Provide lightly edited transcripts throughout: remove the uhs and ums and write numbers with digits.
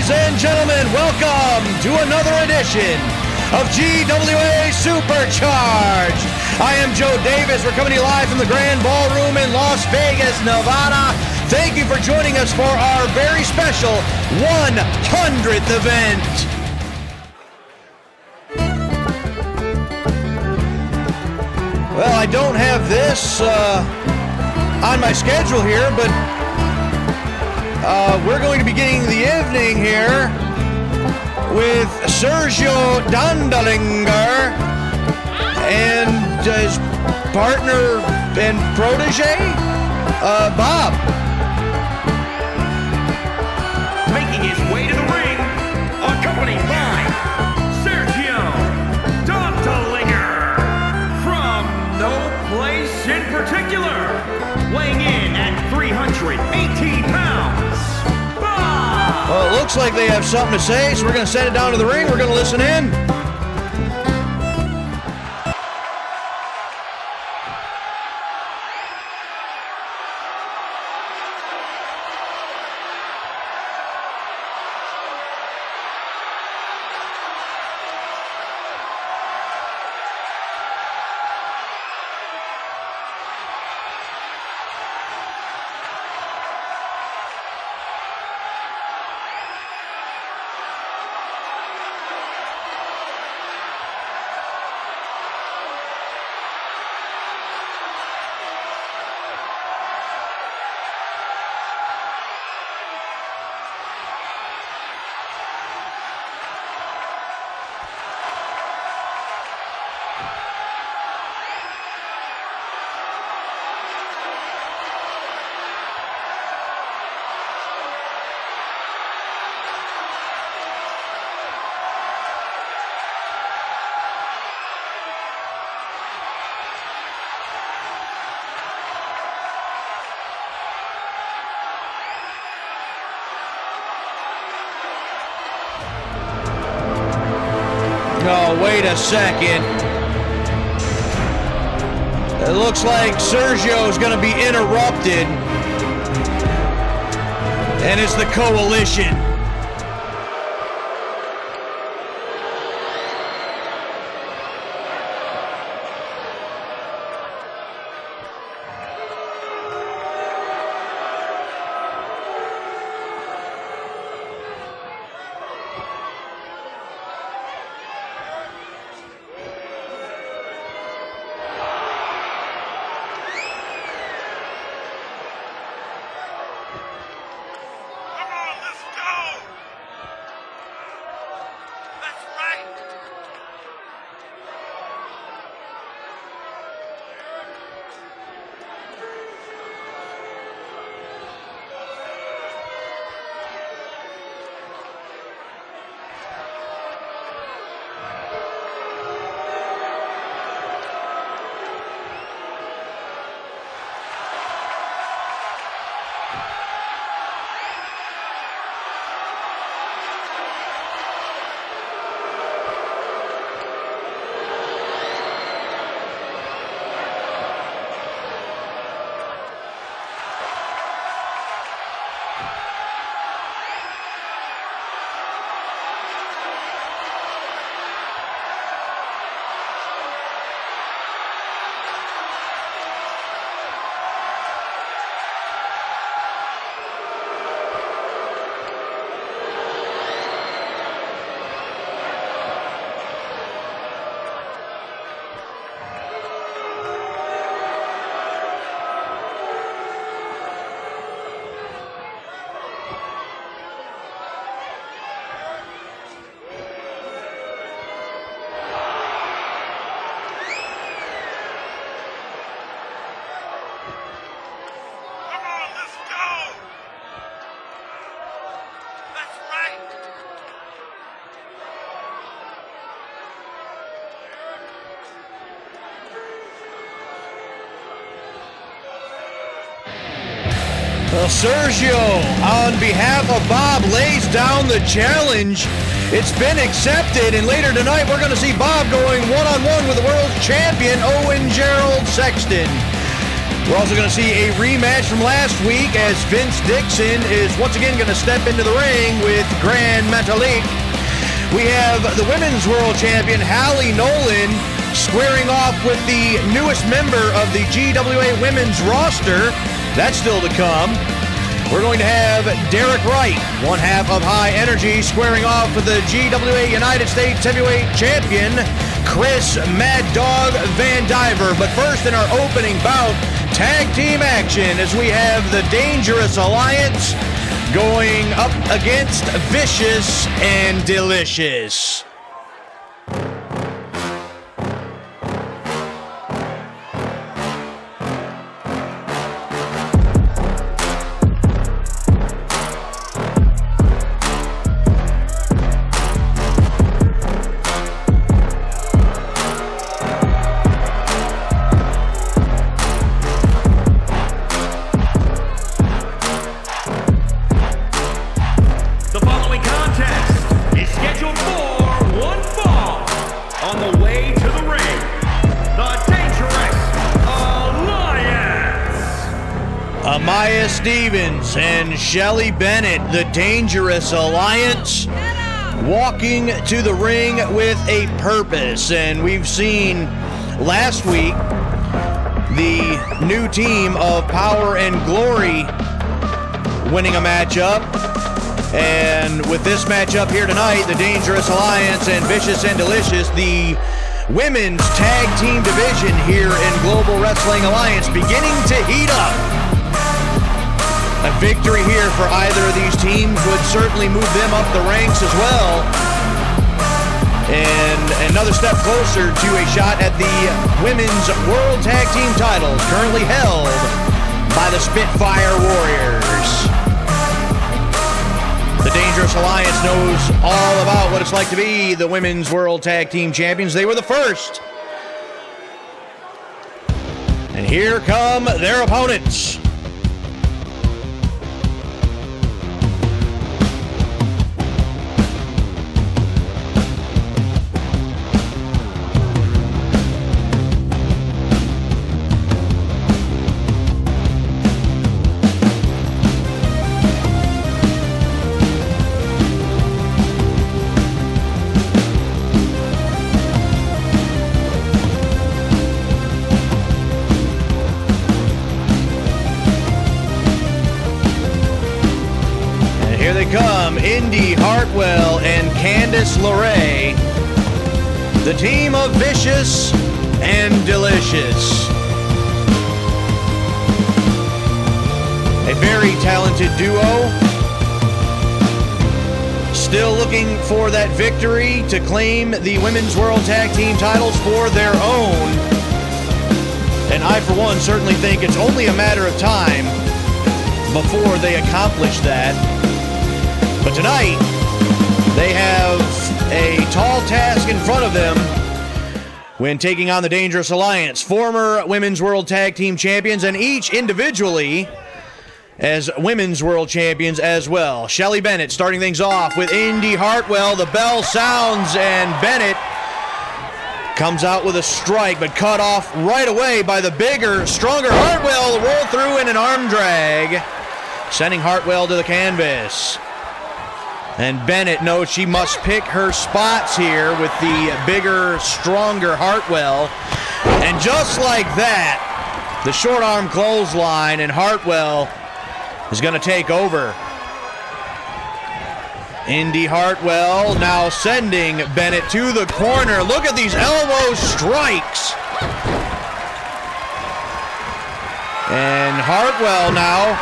Ladies and gentlemen, welcome to another edition of GWA Supercharged. I am Joe Davis. We're coming to you live from the Grand Ballroom in Las Vegas, Nevada. Thank you for joining us for our very special 100th event. Well, I don't have this on my schedule here, but we're going to be beginning the evening here with Sergio Dondelinger and his partner and protege, Bob. Making his way to the ring, accompanied by Sergio Dondelinger from no place in particular, weighing in at 318 pounds. Bob! Well, it looks like they have something to say, so we're going to send it down to the ring. We're going to listen in. Oh, wait a second. It looks like Sergio is going to be interrupted. And it's the Coalition. Well, Sergio, on behalf of Bob, lays down the challenge. It's been accepted, and later tonight we're going to see Bob going one-on-one with the world champion, Owen Gerald Sexton. We're also going to see a rematch from last week as Vince Dixon is once again going to step into the ring with Grand Metalik. We have the Women's World Champion, Halie Nolan, squaring off with the newest member of the GWA Women's roster. That's still to come. We're going to have Derek Wright, one half of High Energy, squaring off with the GWA United States Heavyweight Champion, Chris Mad Dog Vandiver. But first, in our opening bout, tag team action, as we have the Dangerous Alliance going up against Vicious and Delicious. Maya Stevens and Shelly Bennett, the Dangerous Alliance, walking to the ring with a purpose. And we've seen last week the new team of Power and Glory winning a matchup. And with this matchup here tonight, the Dangerous Alliance and Vicious and Delicious, the women's tag team division here in Global Wrestling Alliance, beginning to heat up. A victory here for either of these teams would certainly move them up the ranks as well. And another step closer to a shot at the Women's World Tag Team titles, currently held by the Spitfire Warriors. The Dangerous Alliance knows all about what it's like to be the Women's World Tag Team Champions. They were the first. And here come their opponents. Here they come, Indy Hartwell and Candice LeRae, the team of Vicious and Delicious. A very talented duo. Still looking for that victory to claim the Women's World Tag Team titles for their own. And I, for one, certainly think it's only a matter of time before they accomplish that. But tonight, they have a tall task in front of them when taking on the Dangerous Alliance, former Women's World Tag Team Champions, and each individually as Women's World Champions as well. Shelly Bennett starting things off with Indy Hartwell. The bell sounds, and Bennett comes out with a strike, but cut off right away by the bigger, stronger Hartwell. Roll through in an arm drag, sending Hartwell to the canvas. And Bennett knows she must pick her spots here with the bigger, stronger Hartwell. And just like that, the short arm clothesline, and Hartwell is going to take over. Indy Hartwell now sending Bennett to the corner. Look at these elbow strikes. And Hartwell now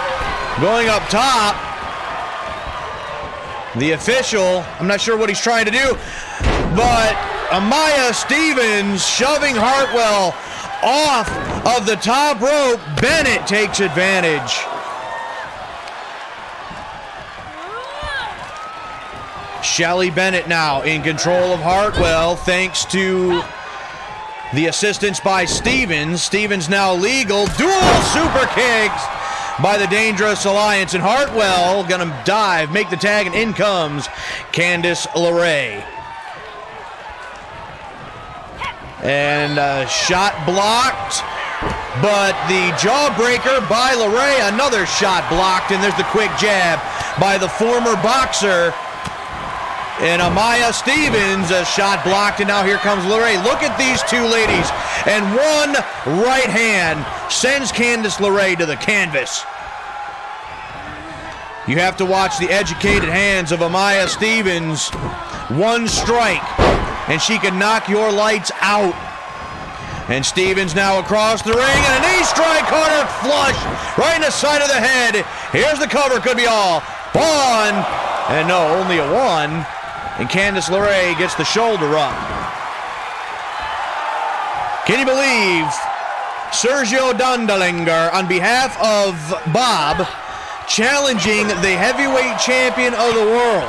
going up top. The official, I'm not sure what he's trying to do, but Amaya Stevens shoving Hartwell off of the top rope. Bennett takes advantage. Shelly Bennett now in control of Hartwell thanks to the assistance by Stevens. Stevens now legal. Dual super kicks by the Dangerous Alliance, and Hartwell gonna dive, make the tag, and in comes Candice LeRae. And shot blocked, but the jawbreaker by LeRae, another shot blocked, and there's the quick jab by the former boxer And Amaya Stevens, a shot blocked, and now here comes LeRae. Look at these two ladies. And one right hand sends Candice LeRae to the canvas. You have to watch the educated hands of Amaya Stevens. One strike, and she can knock your lights out. And Stevens now across the ring, and a knee strike, corner flush, right in the side of the head. Here's the cover, could be all. One, and no, only a one. And Candice LeRae gets the shoulder up. Can you believe Sergio Dondelinger, on behalf of Bob, challenging the heavyweight champion of the world?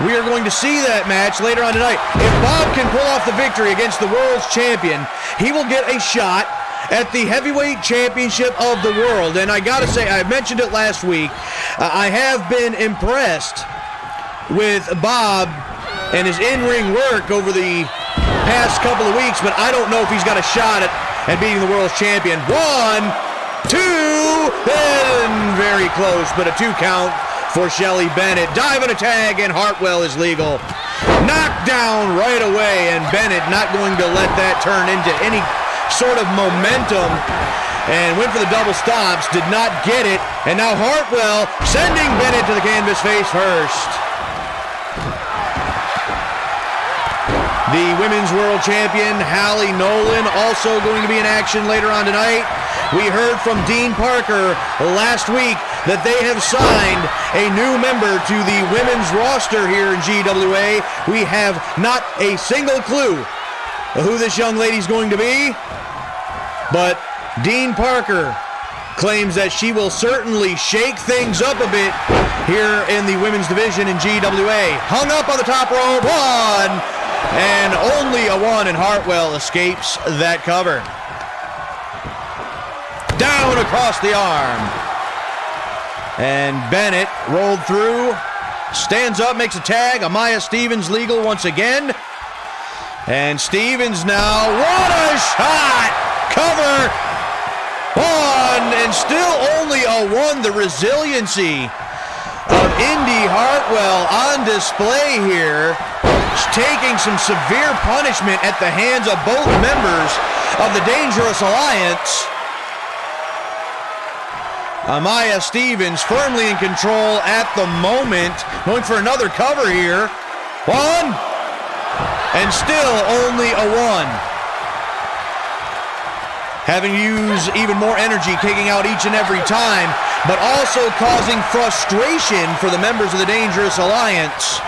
We are going to see that match later on tonight. If Bob can pull off the victory against the world's champion, he will get a shot at the heavyweight championship of the world. And I gotta say, I mentioned it last week, I have been impressed with Bob and his in-ring work over the past couple of weeks, but I don't know if he's got a shot at beating the world's champion. 1, 2, and very close, but a 2 count for Shelly Bennett. Dive and a tag, and Hartwell is legal. Knocked down right away, and Bennett not going to let that turn into any sort of momentum, and went for the double stops, did not get it, and now Hartwell sending Bennett to the canvas face first. The Women's World Champion, Halie Nolan, also going to be in action later on tonight. We heard from Dean Parker last week that they have signed a new member to the women's roster here in GWA. We have not a single clue who this young lady's going to be, but Dean Parker claims that she will certainly shake things up a bit here in the women's division in GWA. Hung up on the top rope, 1, and only a 1, and Hartwell escapes that cover. Down across the arm. And Bennett rolled through, stands up, makes a tag. Amaya Stevens legal once again. And Stevens now, what a shot! Cover, 1, and still only a 1. The resiliency of Indy Hartwell on display here. She's taking some severe punishment at the hands of both members of the Dangerous Alliance. Amaya Stevens firmly in control at the moment. Going for another cover here. 1, and still only a 1. Having to use even more energy, kicking out each and every time, but also causing frustration for the members of the Dangerous Alliance.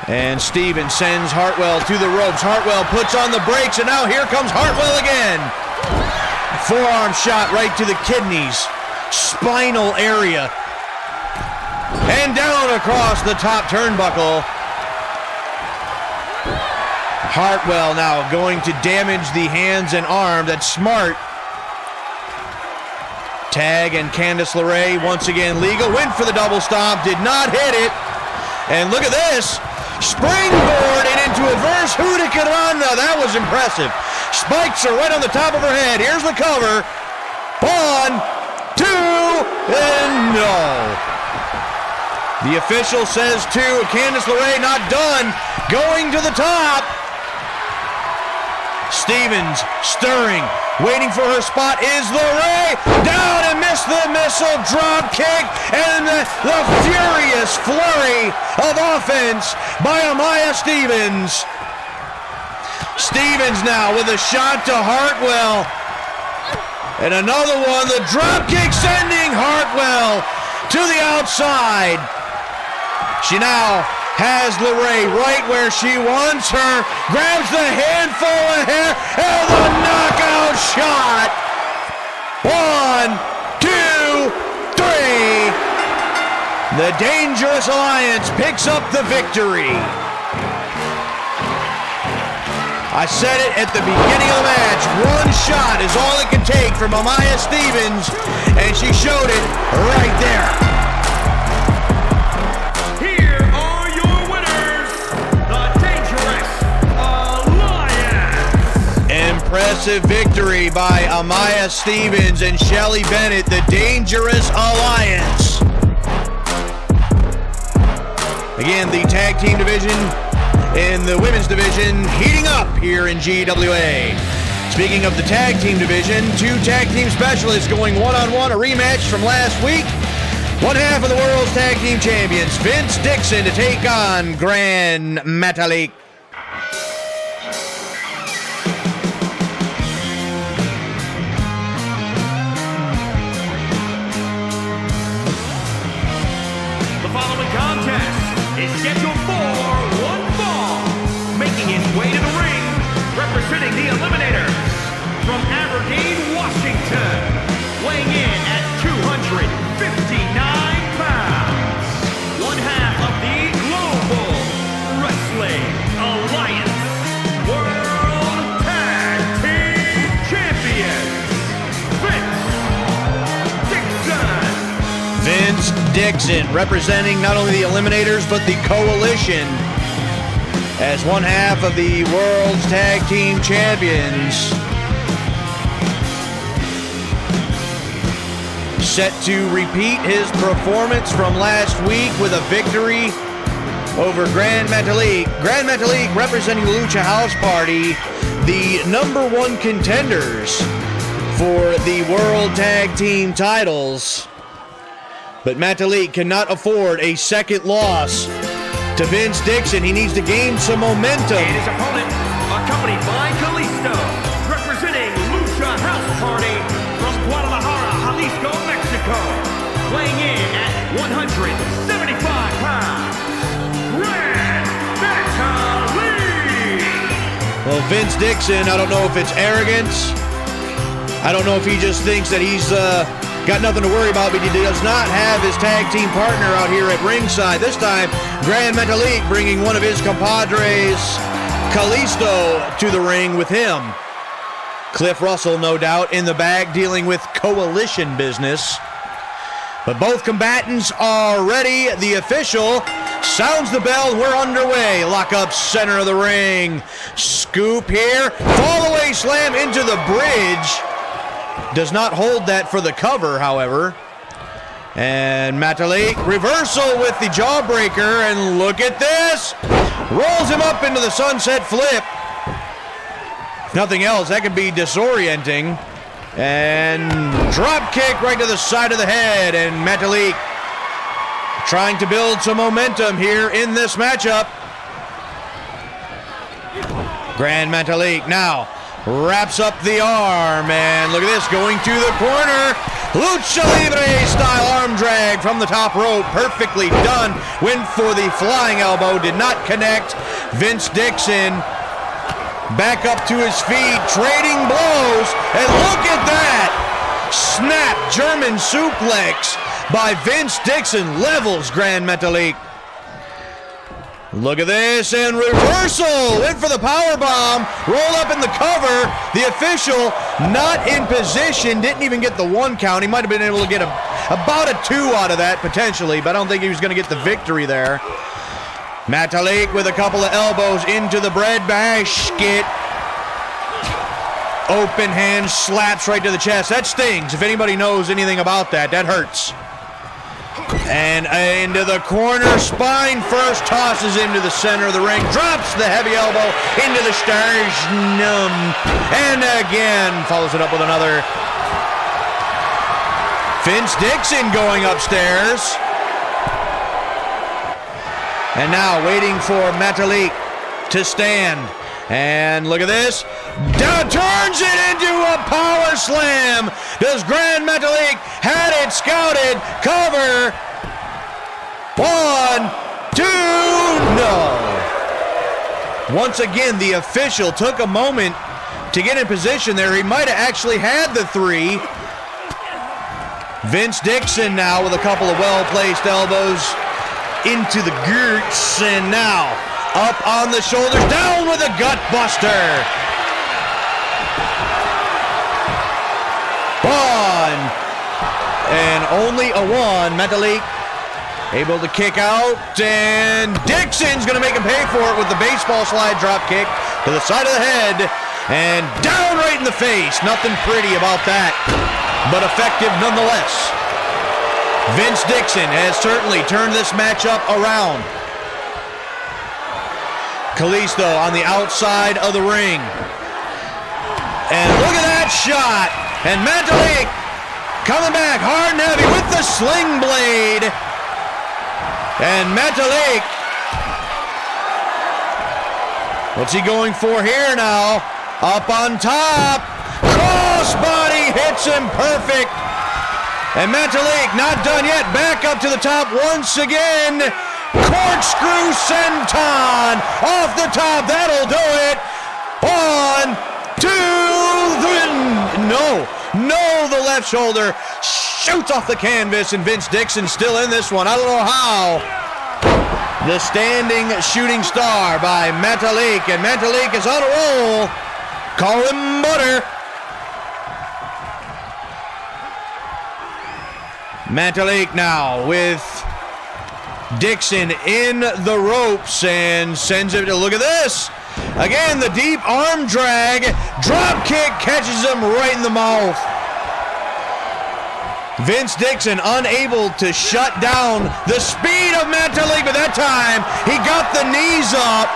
And Stevens sends Hartwell to the ropes. Hartwell puts on the brakes, and now here comes Hartwell again. Forearm shot right to the kidneys, spinal area. And down across the top turnbuckle. Hartwell now going to damage the hands and arm. That's smart. Tag, and Candice LeRae once again legal. Went for the double stomp, did not hit it. And look at this. Springboard and into a verse Hurricanrana. That was impressive. Spikes are right on the top of her head. Here's the cover. 1, 2, and no. The official says 2. Candice LeRae not done. Going to the top. Stevens stirring, waiting for her spot is LeRae. Down and missed the missile drop kick, and the furious flurry of offense by Amaya Stevens. Stevens now with a shot to Hartwell. And another one, the drop kick sending Hartwell to the outside. She now has LeRae right where she wants her, grabs the handful of hair, and the knockout shot. 1, 2, 3. The Dangerous Alliance picks up the victory. I said it at the beginning of the match, one shot is all it can take from Amaya Stevens, and she showed it right there. Impressive victory by Amaya Stevens and Shelly Bennett, the Dangerous Alliance. Again, the tag team division in the women's division heating up here in GWA. Speaking of the tag team division, 2 tag team specialists going one-on-one, a rematch from last week. One half of the world's tag team champions, Vince Dixon, to take on Gran Metalik. The following contest is scheduled for one fall. Making his way to the ring, representing the Eliminators from Aberdeen, Washington, weighing in at 259 pounds, one half of the Global Wrestling Alliance World Tag Team Champions, Vince Dixon. Vince Dixon representing not only the Eliminators but the Coalition as one half of the World's Tag Team Champions. Set to repeat his performance from last week with a victory over Gran Metalik. Gran Metalik representing the Lucha House Party, the #1 contenders for the World Tag Team titles. But Metalik cannot afford a second loss to Vince Dixon. He needs to gain some momentum. And his opponent, accompanied by Kalisto, representing Lucha House Party from Guadalajara, Jalisco, Mexico, weighing in at 175 pounds, Gran Metalik. Well, Vince Dixon, I don't know if it's arrogance. I don't know if he just thinks that he's got nothing to worry about, but he does not have his tag team partner out here at ringside. This time, Gran Metalik bringing one of his compadres, Kalisto, to the ring with him. Cliff Russell, no doubt, in the bag, dealing with coalition business. But both combatants are ready. The official sounds the bell. We're underway. Lock up center of the ring. Scoop here. Fall away slam into the bridge. Does not hold that for the cover, however. And Metalik, reversal with the jawbreaker, and look at this. Rolls him up into the sunset flip. If nothing else, that could be disorienting. And drop kick right to the side of the head, and Metalik trying to build some momentum here in this matchup. Gran Metalik now wraps up the arm, and look at this, going to the corner. Lucha Libre style arm drag from the top rope, perfectly done. Went for the flying elbow, did not connect. Vince Dixon back up to his feet, trading blows, and look at that! Snap German suplex by Vince Dixon, levels Gran Metalik. Look at this, and reversal! Went for the power bomb, roll up in the cover. The official not in position, didn't even get the 1 count. He might have been able to get about a 2 out of that, potentially, but I don't think he was going to get the victory there. Metalik with a couple of elbows into the bread basket. Open hand slaps right to the chest. That stings. If anybody knows anything about that, that hurts. And into the corner, spine first, tosses him to the center of the ring, drops the heavy elbow into the sternum, and again follows it up with another. Vince Dixon going upstairs. And now waiting for Metalik to stand. And look at this. Down, turns it into a power slam. Does Gran Metalik had it scouted? Cover. 1, 2, no. Once again, the official took a moment to get in position there. He might have actually had the 3. Vince Dixon now with a couple of well-placed elbows into the girts, and now up on the shoulders, down with a gut buster. 1, and only a 1. Metalik able to kick out, and Dixon's going to make him pay for it with the baseball slide drop kick to the side of the head, and down right in the face. Nothing pretty about that, but effective nonetheless. Vince Dixon has certainly turned this matchup around. Kalisto on the outside of the ring. And look at that shot. And Metalik coming back hard and heavy with the sling blade. And Metalik, what's he going for here now? Up on top. Crossbody hits him perfect. And Metalik not done yet. Back up to the top once again. Corkscrew senton off the top. That'll do it. 1, 2, 3. No, the left shoulder shoots off the canvas, and Vince Dixon still in this one. I don't know how. The standing shooting star by Metalik, and Metalik is on a roll. Call him butter. Metalik now with Dixon in the ropes and sends it to, look at this. Again, the deep arm drag. Drop kick catches him right in the mouth. Vince Dixon unable to shut down the speed of Metalik, but that time he got the knees up.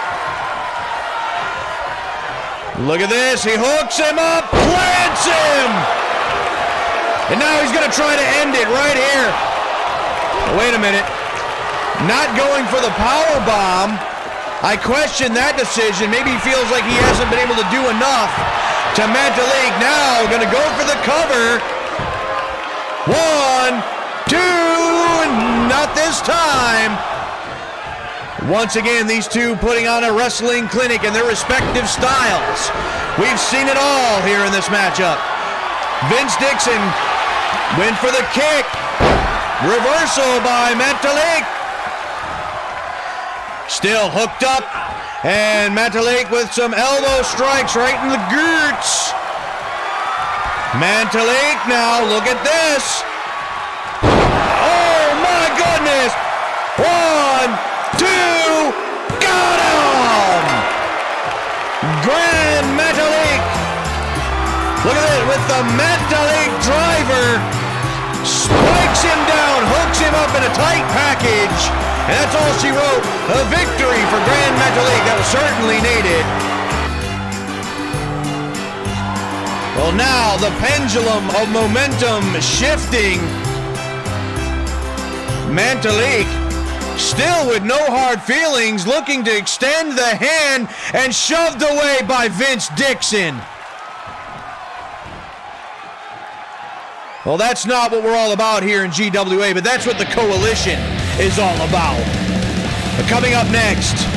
Look at this. He hooks him up, plants him. And now he's going to try to end it right here. Wait a minute. Not going for the power bomb. I question that decision. Maybe he feels like he hasn't been able to do enough to Metalik. Now going to go for the cover. 1, 2, not this time. Once again, these two putting on a wrestling clinic in their respective styles. We've seen it all here in this matchup. Vince Dixon went for the kick. Reversal by Metalik. Still hooked up. And Metalik with some elbow strikes right in the glutes. Metalik now, look at this. Oh my goodness. 1, 2, got him! Grand Metalik. Look at it with the Metalik driver. Spikes him down, hooks him up in a tight package. And that's all she wrote. A victory for Grand Metalik. That was certainly needed. Well, now the pendulum of momentum shifting. Metalik still with no hard feelings, looking to extend the hand and shoved away by Vince Dixon. Well, that's not what we're all about here in GWA, but that's what the coalition is all about. But coming up next,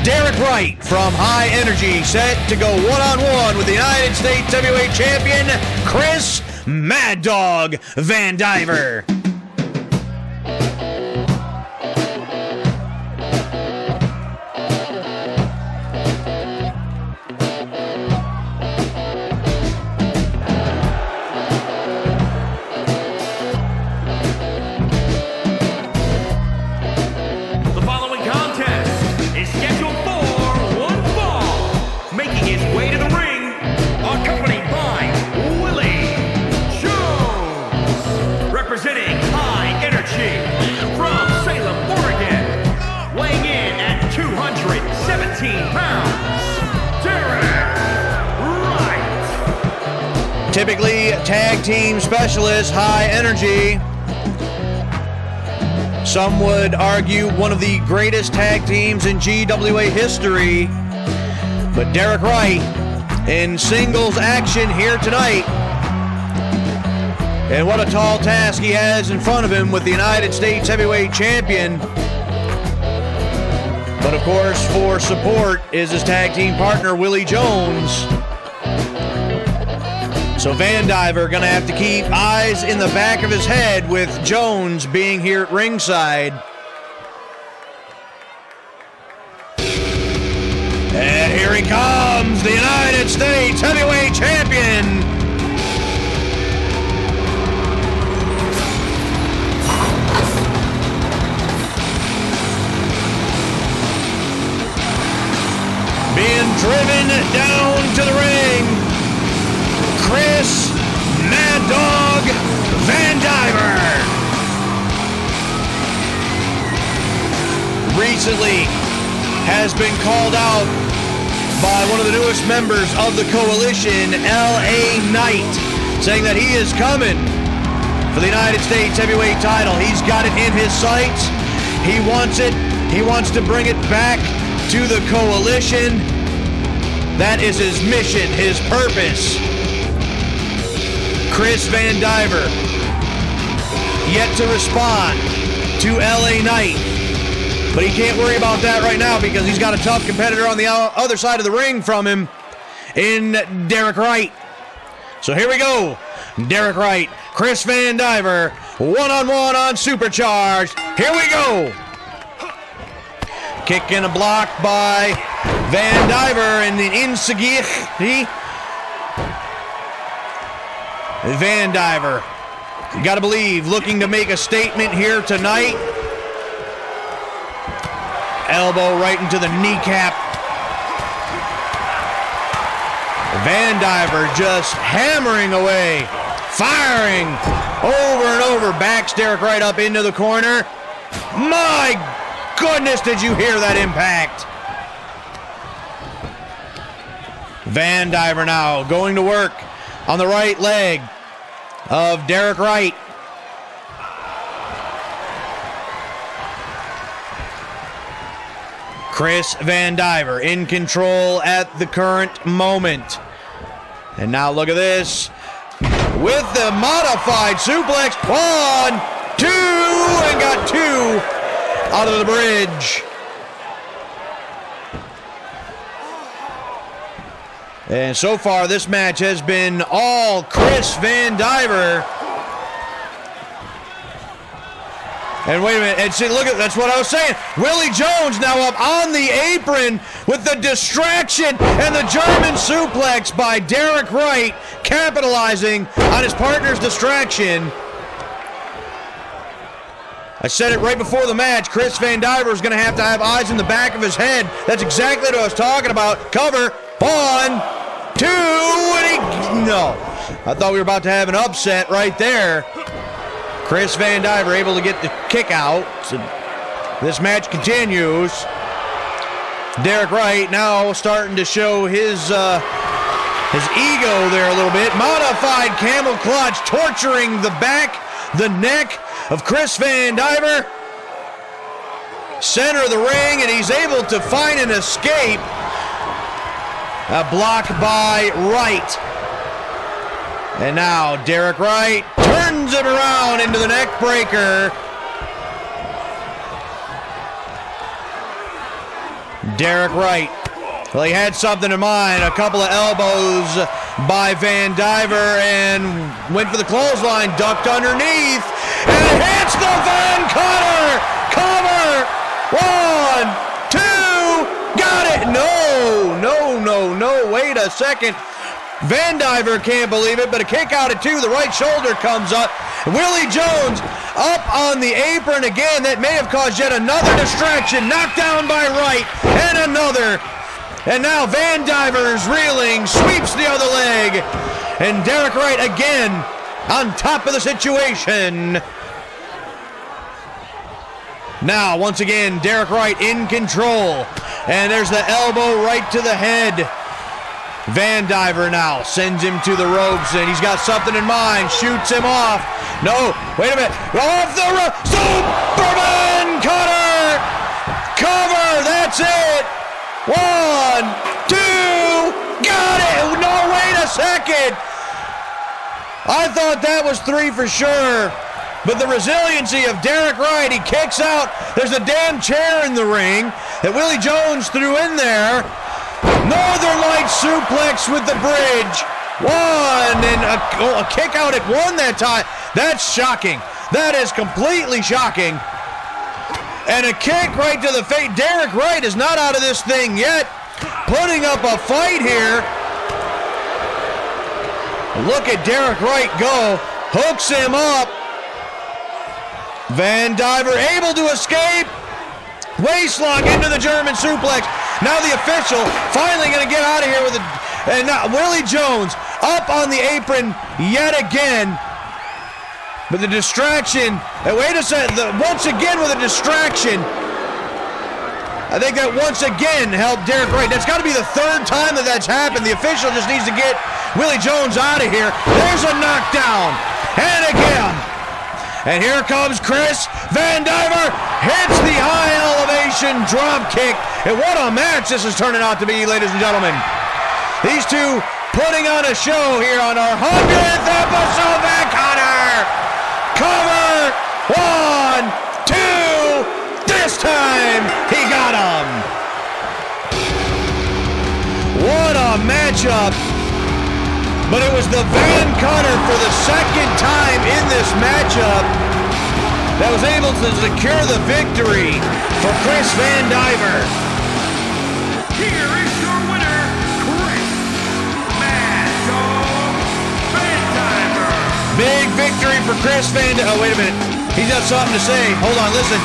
Derek Wright from High Energy set to go one-on-one with the United States Heavyweight Champion, Chris Mad Dog Vandiver. Representing High Energy from Salem, Oregon, weighing in at 217 pounds, Derek Wright. Typically tag team specialist, High Energy. Some would argue one of the greatest tag teams in GWA history. But Derek Wright in singles action here tonight. And what a tall task he has in front of him with the United States Heavyweight Champion. But of course, for support is his tag team partner, Willie Jones. So Vandiver gonna have to keep eyes in the back of his head with Jones being here at ringside. And here he comes, the United States Heavyweight Champion. Being driven down to the ring, Chris Mad Dog Vandiver. Recently has been called out by one of the newest members of the coalition, LA Knight, saying that he is coming for the United States heavyweight title. He's got it in his sights. He wants it. He wants to bring it back to the coalition. That is his mission, his purpose. Chris Vandiver yet to respond to LA Knight. But he can't worry about that right now because he's got a tough competitor on the other side of the ring from him in Derek Wright. So here we go. Derek Wright, Chris Vandiver, one-on-one on Supercharged. Here we go. Kick and a block by Vandiver and the Insagir. Vandiver, you got to believe, looking to make a statement here tonight. Elbow right into the kneecap. Vandiver just hammering away, firing over and over. Backs Derek Wright up into the corner. My goodness, did you hear that impact? Vandiver now going to work on the right leg of Derek Wright. Chris Vandiver in control at the current moment. And now look at this. With the modified suplex. 1, 2, and got 2 out of the bridge. And so far, this match has been all Chris Vandiver. And wait a minute, and see, look at, that's what I was saying. Willie Jones now up on the apron with the distraction and the German suplex by Derek Wright, capitalizing on his partner's distraction. I said it right before the match, Chris Vandiver is going to have eyes in the back of his head. That's exactly what I was talking about. Cover, 1, 2, and no. I thought we were about to have an upset right there. Chris Vandiver able to get the kick out. So this match continues. Derek Wright now starting to show his ego there a little bit. Modified camel clutch, torturing the back, the neck of Chris Vandiver. Center of the ring, and he's able to find an escape. A block by Wright. And now Derek Wright turns it around into the neck breaker. Derek Wright, well, he had something in mind. A couple of elbows by Vandiver and went for the clothesline, ducked underneath, and hits the Van Cutter. Cover. 1, 2, got it. No, wait a second. Vandiver can't believe it, but a kick out at 2. The right shoulder comes up. Willie Jones up on the apron again. That may have caused yet another distraction. Knocked down by Wright, and another. And now Vandiver's reeling, sweeps the other leg. And Derek Wright again on top of the situation. Now, once again, Derek Wright in control. And there's the elbow right to the head. Vandiver now sends him to the ropes, and he's got something in mind. Shoots him off. No, wait a minute. Off the rope. Superman cutter. Cover. That's it. 1, 2. Got it. No, wait a second. I thought that was 3 for sure. But the resiliency of Derek Wright, he kicks out. There's a damn chair in the ring that Willie Jones threw in there. Northern Light suplex with the bridge. 1, and a kick out at 1 that time. That's shocking. That is completely shocking. And a kick right to the face. Derek Wright is not out of this thing yet. Putting up a fight here. Look at Derek Wright go. Hooks him up. Vandiver able to escape. Waistlock into the German suplex. Now the official finally going to get out of here with it. And now Willie Jones up on the apron yet again. But the distraction. And wait a second. Once again with a distraction. I think that once again helped Derek Wright. That's got to be the third time that that's happened. The official just needs to get Willie Jones out of here. There's a knockdown. And again. And here comes Chris Vandiver. Hits the high elevation drop kick. And what a match this is turning out to be, ladies and gentlemen. These two putting on a show here on our 100th episode. Van Connor. Cover. 1, 2. This time, he got him. What a matchup. But it was the Van Connor for the second time in this matchup that was able to secure the victory for Chris Vandiver. Here is your winner, Chris Vandiver. Big victory for Chris Vandiver. Oh, wait a minute. He's got something to say. Hold on, listen.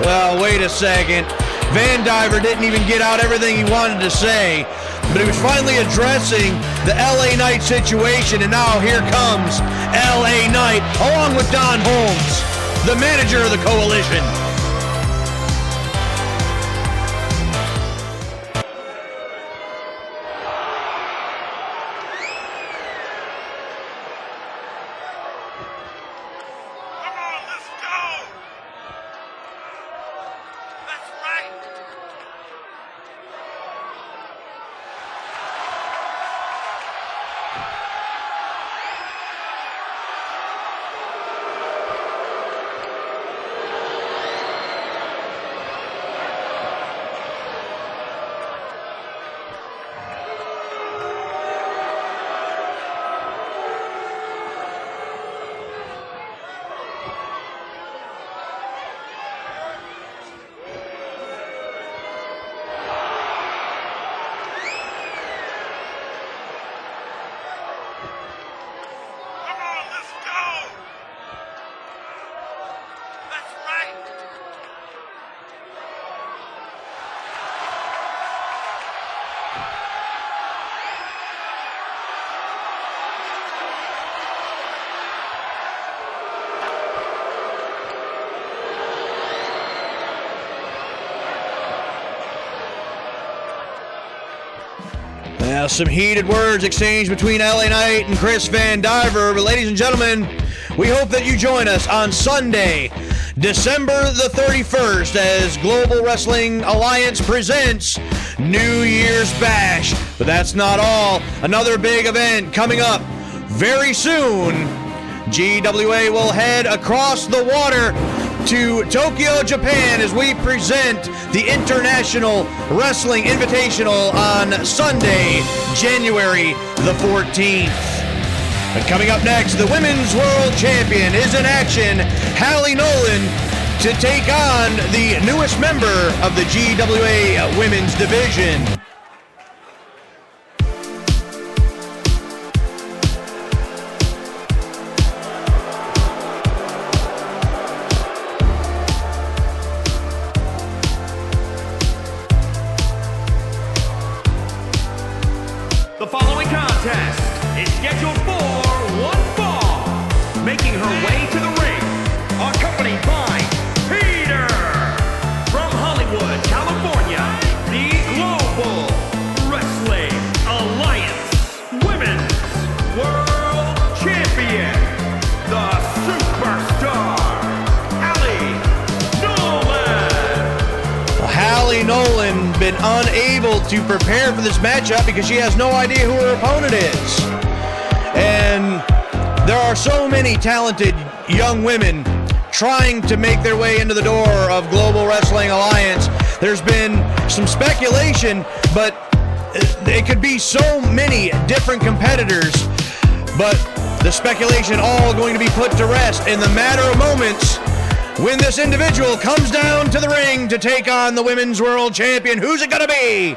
Well, wait a second. Vandiver didn't even get out everything he wanted to say, but he was finally addressing the LA Knight situation, and now here comes LA Knight, along with Don Holmes, the manager of the coalition. Now, some heated words exchanged between LA Knight and Chris Vandiver. But ladies and gentlemen, we hope that you join us on Sunday, December the 31st, as Global Wrestling Alliance presents New Year's Bash. But that's not all. Another big event coming up very soon. GWA will head across the water to Tokyo, Japan, as we present the International Wrestling Invitational on Sunday, January the 14th. And coming up next, the Women's World Champion is in action, Halie Nolan, to take on the newest member of the GWA Women's Division. The following contest is scheduled for one fall. Making her way to the ring, accompanied by Peter from Hollywood, California, the Global Wrestling Alliance Women's World Champion, the Superstar, Halie Nolan. Halie Nolan been unable to prepare for this matchup because she has no idea who her opponent is. And there are so many talented young women trying to make their way into the door of Global Wrestling Alliance. There's been some speculation, but it could be so many different competitors. But the speculation all going to be put to rest in the matter of moments when this individual comes down to the ring to take on the Women's World Champion. Who's it gonna be?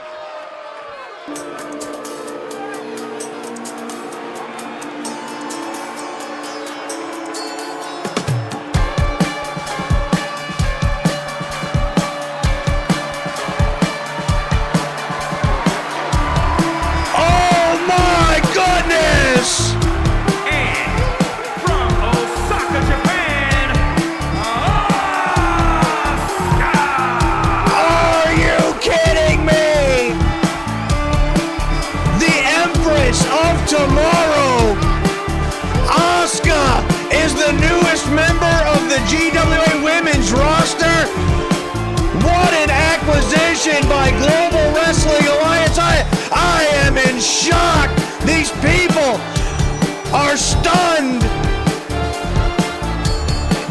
submission by Global Wrestling Alliance. I am in shock. These people are stunned.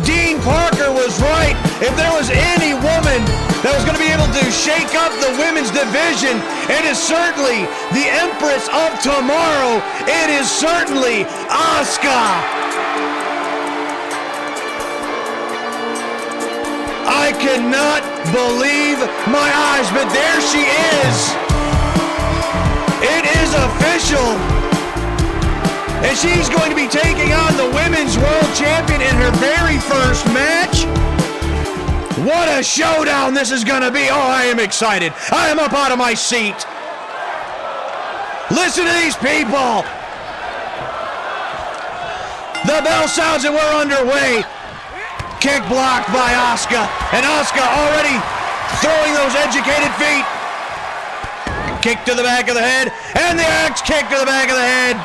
Dean Parker was right. If there was any woman that was going to be able to shake up the women's division, it is certainly the Empress of Tomorrow. It is certainly Asuka. I cannot believe my eyes, but there she is. It is official. And she's going to be taking on the Women's World Champion in her very first match. What a showdown this is going to be. Oh, I am excited. I am up out of my seat. Listen to these people. The bell sounds and we're underway. Kick blocked by Asuka. And Asuka already throwing those educated feet. Kick to the back of the head. And the axe kick to the back of the head.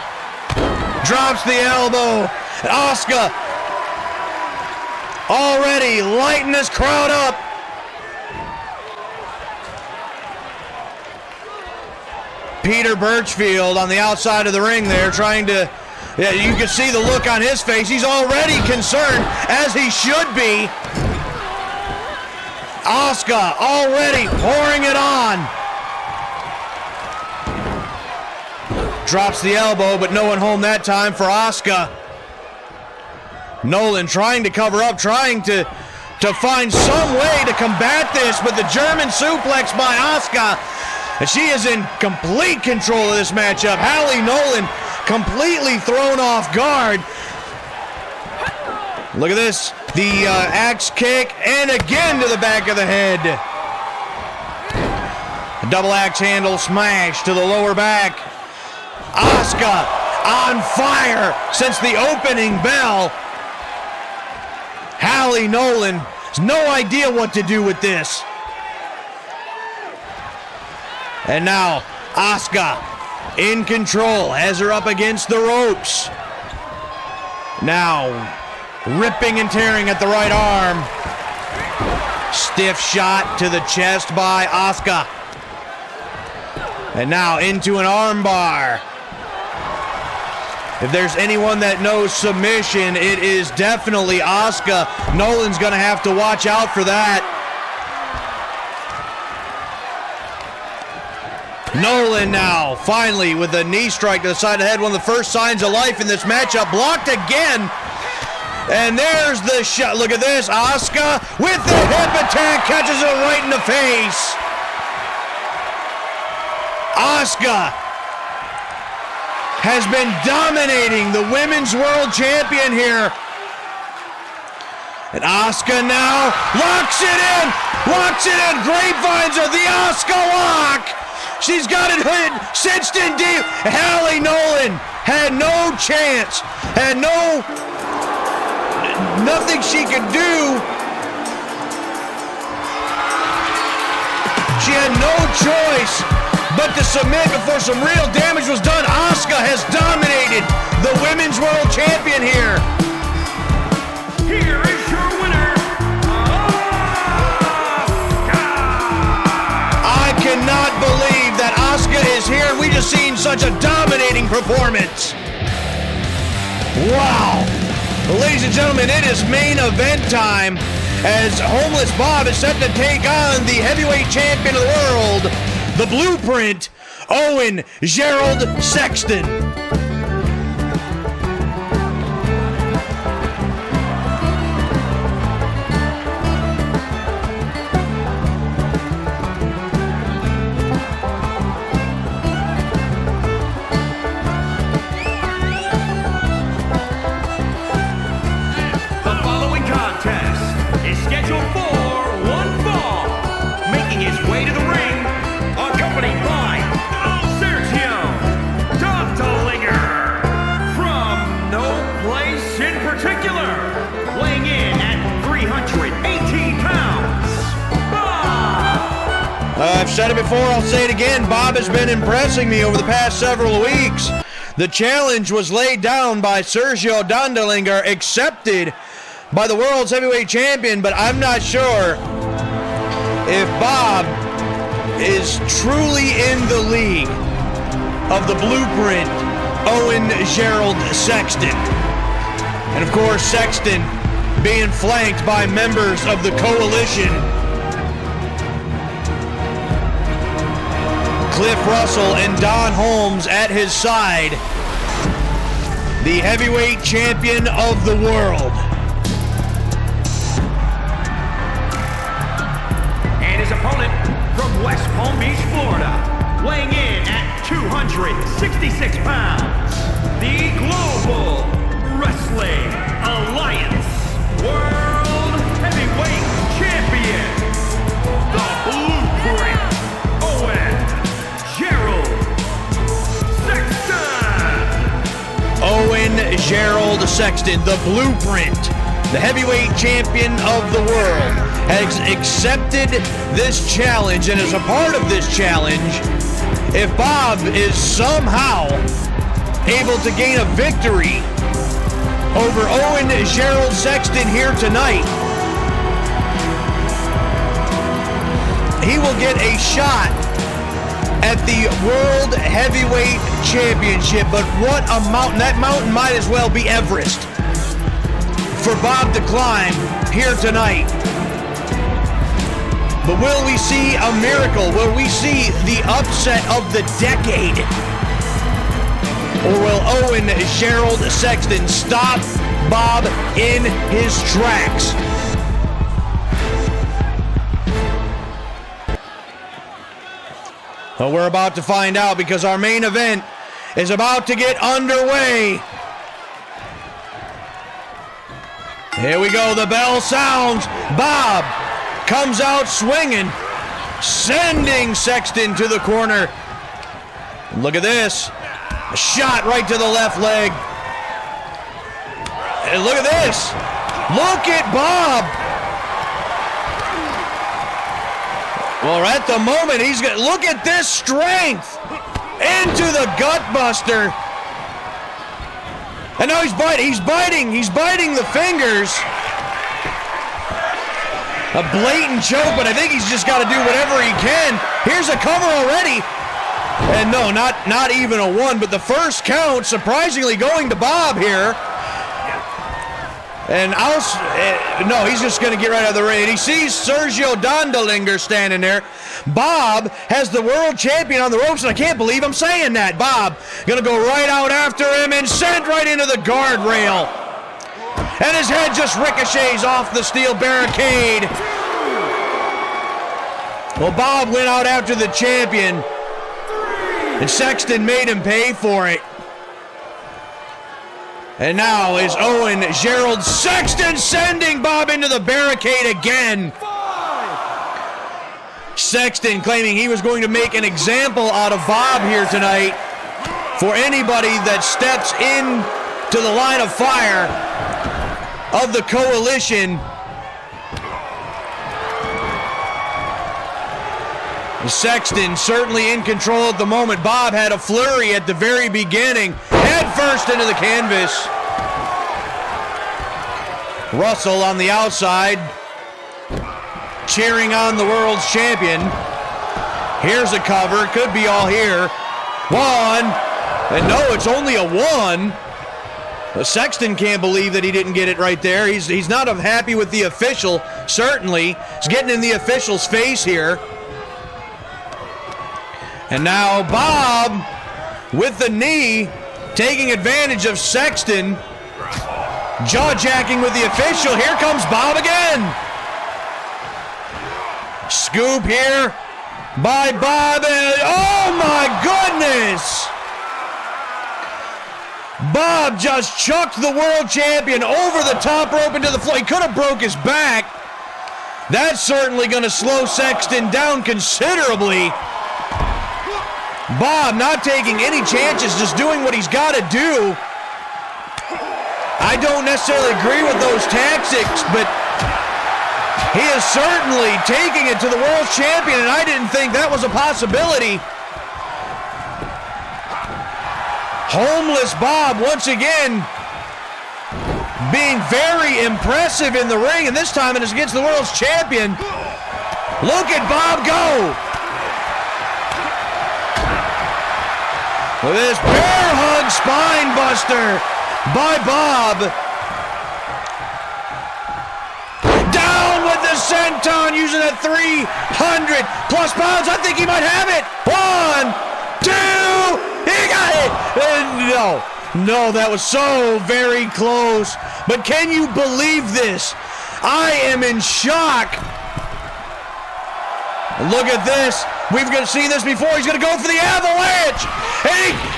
Drops the elbow. Asuka already lighting this crowd up. Peter Birchfield on the outside of the ring there trying to, yeah, you can see the look on his face. He's already concerned, as he should be. Asuka already pouring it on. Drops the elbow, but no one home that time for Asuka. Nolan trying to cover up, trying to find some way to combat this, but the German suplex by Asuka. And she is in complete control of this matchup. Halie Nolan completely thrown off guard. Look at this. The axe kick, and again to the back of the head. A double axe handle smash to the lower back. Asuka on fire since the opening bell. Halie Nolan has no idea what to do with this. And now Asuka in control, has her up against the ropes. Now ripping and tearing at the right arm. Stiff shot to the chest by Asuka. And now into an arm bar. If there's anyone that knows submission, it is definitely Asuka. Nolan's going to have to watch out for that. Nolan now, finally, with a knee strike to the side of the head. One of the first signs of life in this matchup. Blocked again. And there's the shot. Look at this. Asuka with the hip attack. Catches it right in the face. Asuka has been dominating the Women's World Champion here. And Asuka now locks it in. Locks it in. Grapevines of the Asuka lock. She's got it cinched in deep. Halie Nolan had no chance. Had nothing she could do. She had no choice but to submit before some real damage was done. Asuka has dominated the Women's World Champion here. Here is your winner, Asuka! I cannot believe that Asuka is here. We just seen such a dominating performance. Wow. Well, ladies and gentlemen, it is main event time as Homeless Bob is set to take on the heavyweight champion of the world, the Blueprint, Owen Gerald Sexton. The following contest is scheduled for one fall. Making his way to the ring, accompanied by Sergio Dondelinger from no place in particular, weighing in at 318 pounds, Bob! I've said it before, I'll say it again. Bob has been impressing me over the past several weeks. The challenge was laid down by Sergio Dondelinger, accepted by the world's heavyweight champion, but I'm not sure if Bob is truly in the league of the blueprint, Owen Gerald Sexton. And of course, Sexton being flanked by members of the coalition. Cliff Russell and Don Holmes at his side. The heavyweight champion of the world. And his opponent from West Palm Beach, Florida, weighing in at 266 pounds, the Global Wrestling Alliance World Heavyweight Champion, the Blueprint, Owen Gerald Sexton. Owen Gerald Sexton, the Blueprint, the heavyweight champion of the world, has accepted this challenge, and as a part of this challenge, if Bob is somehow able to gain a victory over Owen Gerald Sexton here tonight, he will get a shot at the World Heavyweight Championship. But what a mountain. That mountain might as well be Everest for Bob to climb here tonight. But will we see a miracle? Will we see the upset of the decade? Or will Owen Gerald Sexton stop Bob in his tracks? Well, we're about to find out, because our main event is about to get underway. Here we go, the bell sounds. Bob comes out swinging, sending Sexton to the corner. And look at this. A shot right to the left leg. And look at this. Look at Bob. Well, at the moment, he's got, look at this strength. Into the gut buster. And now he's biting the fingers. A blatant choke, but I think he's just got to do whatever he can. Here's a cover already. And no, not even a one, but the first count surprisingly going to Bob here. And no, he's just going to get right out of the ring. And he sees Sergio Dondelinger standing there. Bob has the world champion on the ropes, and I can't believe I'm saying that. Bob going to go right out after him and sent right into the guardrail. And his head just ricochets off the steel barricade. Well, Bob went out after the champion, and Sexton made him pay for it. And now is Owen Gerald Sexton sending Bob into the barricade again. Sexton claiming he was going to make an example out of Bob here tonight for anybody that steps in to the line of fire of the coalition. Sexton certainly in control at the moment. Bob had a flurry at the very beginning. Head first into the canvas. Russell on the outside, cheering on the world's champion. Here's a cover. Could be all here. One. And no, it's only a one. Sexton can't believe that he didn't get it right there. He's not happy with the official, certainly. He's getting in the official's face here. And now Bob with the knee, taking advantage of Sexton. Jaw-jacking with the official. Here comes Bob again. Scoop here by Bob. And oh my goodness! Bob just chucked the world champion over the top rope into the floor. He could have broke his back. That's certainly going to slow Sexton down considerably. Bob not taking any chances, just doing what he's got to do. I don't necessarily agree with those tactics, but he is certainly taking it to the world champion, and I didn't think that was a possibility. Homeless Bob once again being very impressive in the ring, and this time it is against the world's champion. Look at Bob go. With this bear hug spine buster by Bob. Down with the senton using a 300 plus pounds. I think he might have it. 1, 2, he got it. No, that was so very close. But can you believe this? I am in shock. Look at this. We've seen this before. He's going to go for the avalanche.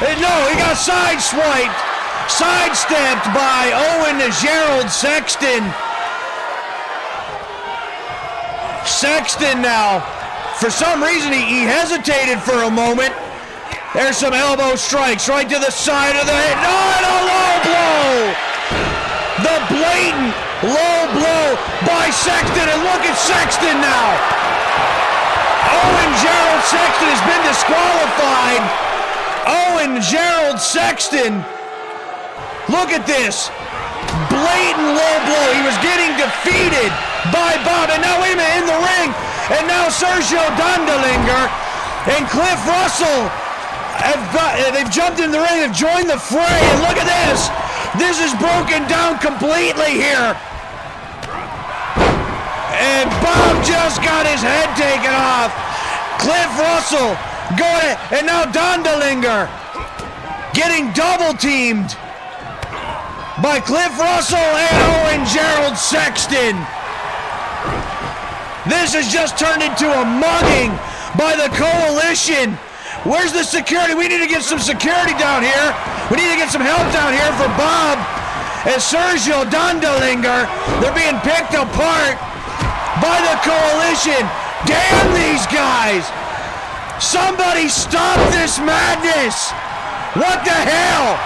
And he got sideswiped. Sidestepped by Owen Gerald Sexton. Sexton now, for some reason, he hesitated for a moment. There's some elbow strikes right to the side of the head. No, and a low blow. The blatant low blow by Sexton. And look at Sexton now. Owen Gerald Sexton has been disqualified. Owen Gerald Sexton. Look at this. Blatant low blow. He was getting defeated by Bob. And now, wait a minute, in the ring. And now Sergio Dondelinger and Cliff Russell they've jumped in the ring and joined the fray. And look at this. This is broken down completely here. And Bob just got his head taken off. Cliff Russell going, and now Dondelinger getting double teamed by Cliff Russell and Owen Gerald Sexton. This has just turned into a mugging by the coalition. Where's the security? We need to get some security down here. We need to get some help down here for Bob and Sergio Dondelinger. They're being picked apart by the coalition. Damn these guys! Somebody stop this madness! What the hell?